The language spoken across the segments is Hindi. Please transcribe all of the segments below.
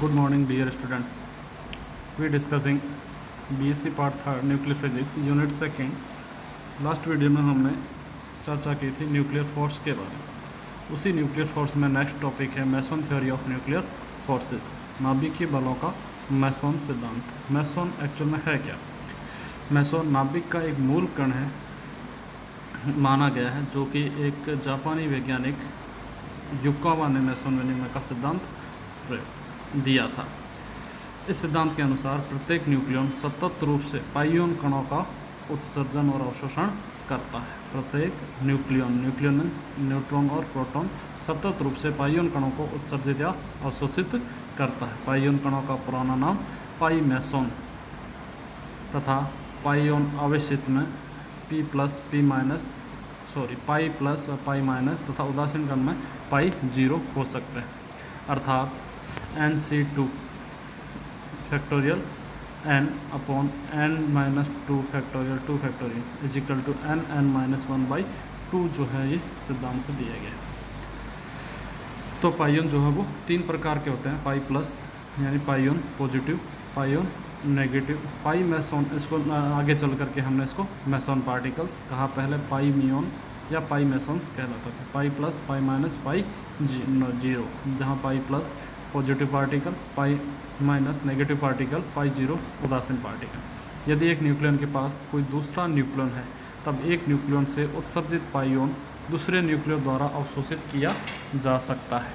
Good morning, dear students. We are discussing BSc Part 3 nuclear physics unit second. Last video में हमने चर्चा की थी न्यूक्लियर फोर्स के बारे में। उसी न्यूक्लियर फोर्स में नेक्स्ट टॉपिक है मैसन थ्योरी ऑफ न्यूक्लियर फोर्सेस, नाभिकीय बलों का मैसन सिद्धांत। मैसन एक्चुअल में है क्या? मैसन नाभिक का एक मूल कण है माना गया है, जो कि एक जापानी वैज्ञानिक युकावा ने मैसन विनिमय का सिद्धांत दिया था। इस सिद्धांत के अनुसार प्रत्येक न्यूक्लियन सतत रूप से पाइयोन कणों का उत्सर्जन और अवशोषण करता है। प्रत्येक न्यूक्लियन मीन्स न्यूट्रॉन और प्रोटॉन सतत रूप से पाइयोन कणों को उत्सर्जित या अवशोषित करता है। पाइयोन कणों का पुराना नाम पाई मैसन तथा पाइयोन आवेशित में पाई प्लस व पाई माइनस तथा उदासीन कण में पाई 0 हो सकते हैं, अर्थात NC2 factorial n upon n minus 2 factorial is equal to n(-1/2) जो है ये सिद्धांत से दिया गया। तो पाइयोन जो है वो 3 प्रकार के होते हैं। पाई प्लस यानी पाइयोन पॉजिटिव, पाइयोन नेगेटिव, पाई मैसन। इसको आगे चल करके हमने इसको मैसन पार्टिकल्स कहा। पहले पाई मियोन या पाई मैसन्स कहलाता था। Pi plus, pi minus, pi 0, जहाँ pi plus positive particle, pi minus negative particle, pi 0 उदासीन पार्टिकल। यदि एक न्यूक्लियन के पास कोई दूसरा न्यूक्लियन है, तब एक न्यूक्लियन से उत्सर्जित पाइयोन दूसरे न्यूक्लियन द्वारा अवशोषित किया जा सकता है।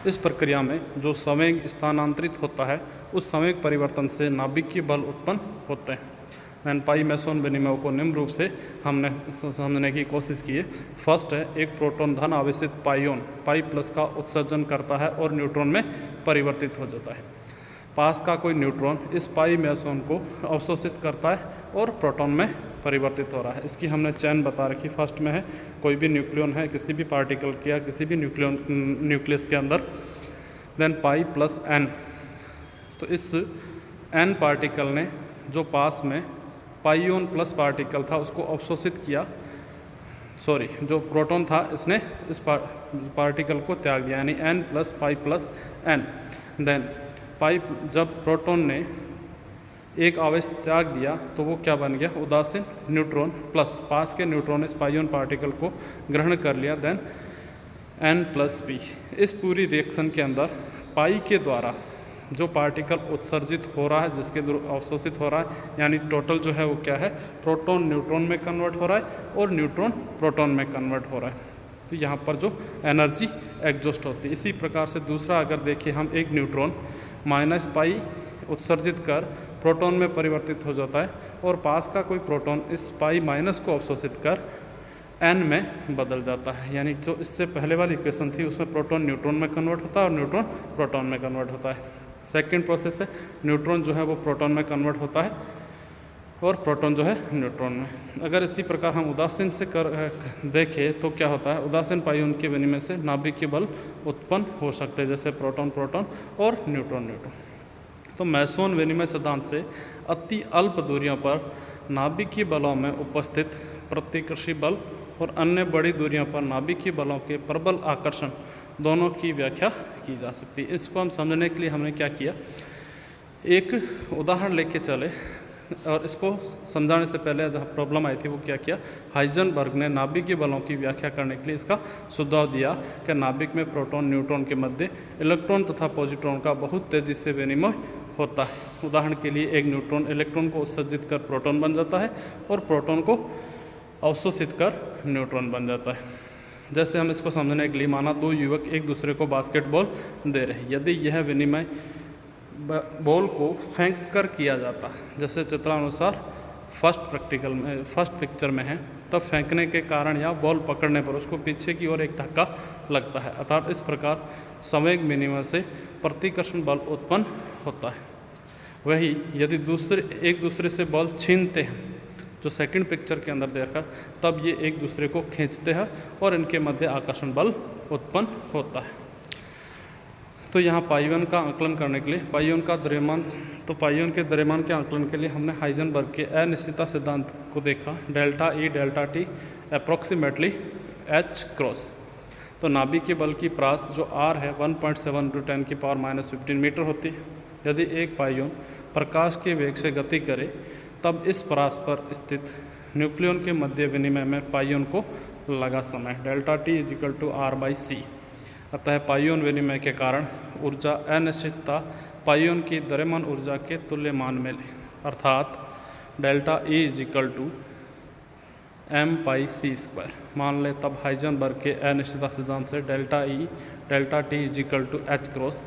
इस प्रक्रिया में जो संवेग स्थानांतरित होता है, उस संवेग परिवर्तन से नाभिकीय बल उत्पन्न होते हैं। पाई मैसन विनिमय को निम्न रूप से हमने समझने की कोशिश की है। फर्स्ट है, एक प्रोटॉन धन आवेशित पाइयोन पाई प्लस का उत्सर्जन करता है और न्यूट्रॉन में परिवर्तित हो जाता है। पास का कोई न्यूट्रॉन इस पाई मैसन को अवशोषित करता है और प्रोटॉन में परिवर्तित हो रहा है। इसकी हमने चैन बता रखी। फर्स्ट में है, कोई भी न्यूक्लियन है किसी भी पार्टिकल के या किसी भी न्यूक्लियस के अंदर, देन पाई प्लस n। तो इस n पार्टिकल ने जो पास में पाइयोन प्लस पार्टिकल था उसको अवशोषित किया, जो प्रोटॉन था इसने इस पार्टिकल को त्याग दिया, यानी n plus pi plus n। Then pi, जब प्रोटॉन ने एक आवेश त्याग दिया तो वो क्या बन गया? उदासीन न्यूट्रॉन प्लस पास के न्यूट्रॉन ने इस पाइयोन पार्टिकल को ग्रहण कर लिया, देन n प्लस p। इस पूरी रिएक्शन के अंदर पाई के द्वारा जो पार्टिकल उत्सर्जित हो रहा है, जिसके अवशोषित हो रहा है, यानी टोटल जो है वो क्या है? प्रोटॉन न्यूट्रॉन में कन्वर्ट हो रहा है और न्यूट्रॉन प्रोटॉन में कन्वर्ट हो रहा है। तो यहाँ पर जो एनर्जी एग्जॉस्ट होती है। इसी प्रकार से दूसरा अगर देखिए हम, एक न्यूट्रॉन माइनस पाई उत्सर्जित कर प्रोटॉन में परिवर्तित हो जाता है और पास का कोई प्रोटॉन इस पाई माइनस को अवशोषित कर n में बदल जाता है। यानी जो इससे पहले वाली इक्वेशन थी उसमें प्रोटॉन न्यूट्रॉन में कन्वर्ट होता है और न्यूट्रॉन प्रोटॉन में कन्वर्ट होता है। सेकेंड प्रोसेस है, न्यूट्रॉन जो है वो प्रोटॉन में कन्वर्ट होता है और प्रोटॉन जो है न्यूट्रॉन में। अगर इसी प्रकार हम उदासीन से देखें तो क्या होता है? उदासीन पाइयोन के विनिमय से नाभिकीय बल उत्पन्न हो सकते हैं, जैसे प्रोटॉन प्रोटॉन और न्यूट्रॉन न्यूट्रॉन। तो मैसन विनिमय सिद्धांत से अति अल्प दूरियों पर नाभिकीय बलों में उपस्थित प्रतिकर्षी बल और अन्य बड़ी दूरियों पर नाभिकीय बलों के प्रबल आकर्षण दोनों की व्याख्या की जा सकती है। इसको हम समझने के लिए हमने क्या किया, एक उदाहरण लेके चले और इसको समझाने से पहले जहाँ प्रॉब्लम आई थी वो क्या किया, हाइजेनबर्ग ने नाभिकीय बलों की व्याख्या करने के लिए इसका सुझाव दिया कि नाभिक में प्रोटॉन न्यूट्रॉन के मध्य इलेक्ट्रॉन तथा पॉजिट्रॉन का बहुत तेज़ी से विनिमय होता है। उदाहरण के लिए, एक न्यूट्रॉन इलेक्ट्रॉन को उत्सर्जित कर प्रोटॉन बन जाता है और प्रोटॉन को अवशोषित कर न्यूट्रॉन बन जाता है। जैसे हम इसको समझने के लिए, माना 2 युवक एक दूसरे को बास्केटबॉल दे रहे हैं। यदि यह विनिमय बॉल को फेंक कर किया जाता, जैसे चित्रानुसार फर्स्ट पिक्चर में है, तब फेंकने के कारण या बॉल पकड़ने पर उसको पीछे की ओर एक धक्का लगता है, अर्थात इस प्रकार संवेग विनिमय से प्रतिकर्षण बल उत्पन्न होता है। वही यदि एक दूसरे से बॉल छीनते हैं, जो सेकंड पिक्चर के अंदर देखा, तब ये एक दूसरे को खींचते हैं और इनके मध्य आकर्षण बल उत्पन्न होता है। तो यहाँ पाइयोन का आकलन करने के लिए पाइयोन के द्रव्यमान के आकलन के लिए हमने हाइजेनबर्ग के अनिश्चितता सिद्धांत को देखा, delta E delta T approximately H cross. तो नाभिकीय बल की प्रास जो R है 1.7 × 10⁻⁻15 मीटर होती है। यदि एक पाइयोन प्रकाश के वेग से गति करे तब इस प्रास पर स्थित न्यूक्लियन के मध्य विनिमय में पाइयोन को लगा समय डेल्टा T = R/c। अतः पाइयोन विनिमय के कारण ऊर्जा अनिश्चितता पाइयोन की द्रव्यमान ऊर्जा के तुल्य मान में ले, अर्थात डेल्टा E = m/c²। मान लें तब हाइजेनबर्ग के अनिश्चितता सिद्धांत से delta T = h×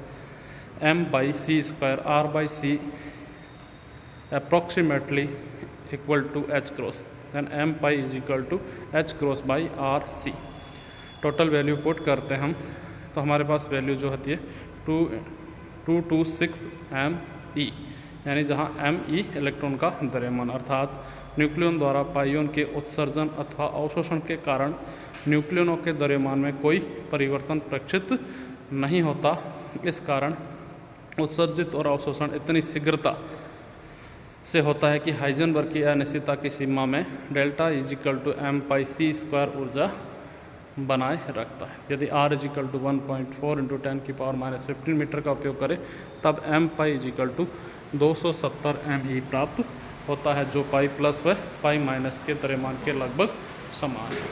m/c² R/c approximately = h×, then m/pi = h×/rc। Total value put करते हैं हम तो हमारे पास वैल्यू जो होती है 226 Me, यानी जहाँ Me इलेक्ट्रॉन का द्रव्यमान, अर्थात न्यूक्लियन द्वारा पाइयोन के उत्सर्जन अथवा अवशोषण के कारण न्यूक्लियनों के द्रव्यमान में कोई परिवर्तन प्रक्षिप्त नहीं होता। इस कारण उत्सर्जित और अवशोषण इतनी शीघ्रता से होता है कि हाइजेनबर्ग की अनिश्चितता की सीमा में डेल्टा E = m/c² ऊर्जा बनाए रखता है। यदि R = 1.4 × 10⁻⁻15 मीटर का उपयोग करें तब m/pi = 270 Me प्राप्त होता है, जो पाई प्लस व पाई माइनस के द्रव्यमान के लगभग समान है।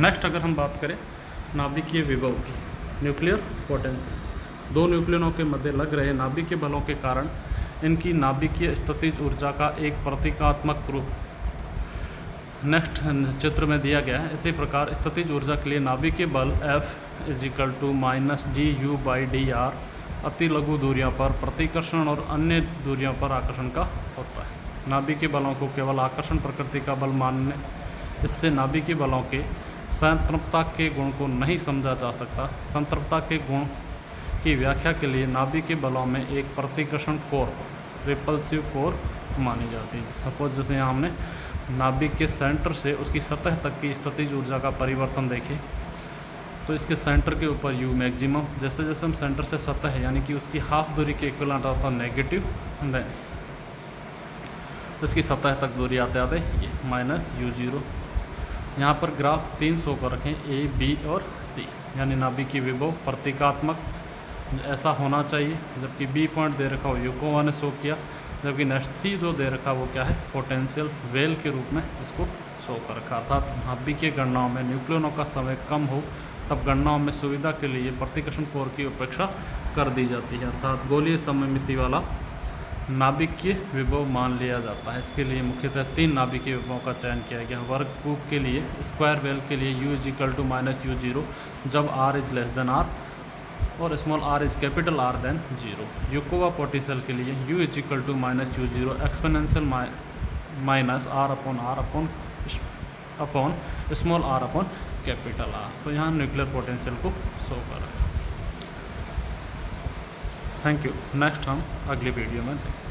नेक्स्ट अगर हम बात करें नाभिकीय विभव की, न्यूक्लियर पोटेंशियल। दो न्यूक्लियनों के मध्य लग रहे नाभिकीय बलों के कारण इनकी नाभिकीय स्थितिज ऊर्जा का एक प्रतीकात्मक रूप नेक्स्ट चित्र में दिया गया है। इसी प्रकार स्थितिज ऊर्जा के लिए नाभिकीय बल F = -du/dr अति लघु दूरियों पर प्रतिकर्षण और अन्य दूरियों पर आकर्षण का होता है। नाभिकीय बलों को केवल आकर्षण प्रकृति का बल मानने इससे नाभिकीय बलों के संतृप्तता के गुण को नहीं समझा जा सकता। संतृप्तता के गुण की व्याख्या के लिए नाभिकीय बलों में एक प्रतिकर्षण कोर, रिपल्सिव कोर मानी जाती है। सपोज जैसे यहाँ हमने नाभिक के सेंटर से उसकी सतह तक की स्थितिज ऊर्जा का परिवर्तन देखें तो इसके सेंटर के ऊपर U मैक्सिमम, जैसे जैसे हम सेंटर से सतह यानी कि उसकी हाफ दूरी के इक्विवेलेंट आता है नेगेटिव, देन इसकी सतह तक दूरी आते आते ये -u0। यहाँ पर ग्राफ 3 शो कर रखें A, B और C, यानी नाभिकीय विभव प्रतीकात्मक ऐसा होना चाहिए। जबकि B पॉइंट दे रखा हो U को 1 ने शो किया, जबकि नेक्स्ट C जो दे रखा वो क्या है, पोटेंशियल वेल के रूप में इसको शो कर रखा। अर्थात नाभिकीय गणनाओं में न्यूक्लियनों का समय कम हो तब गणनाओं में सुविधा के लिए प्रतिकर्षण कोर की उपेक्षा कर दी जाती है, अर्थात गोलीय सममिति वाला नाभिकीय विभव मान लिया जाता है। इसके लिए मुख्यतः 3 नाभिकीय विभवों का चयन किया गया। वर्ग कूब के लिए, स्क्वायर वेल के लिए U = -u0 जब R r और small r is capital R then 0। Yukawa potential के लिए U = -u0 एक्सपोनेंशियल -r/r/अपॉन स्मॉल r/कैपिटल R। तो यहाँ न्यूक्लियर पोटेंशियल को शो करें। Thank you. नेक्स्ट हम अगली वीडियो में देखेंगे।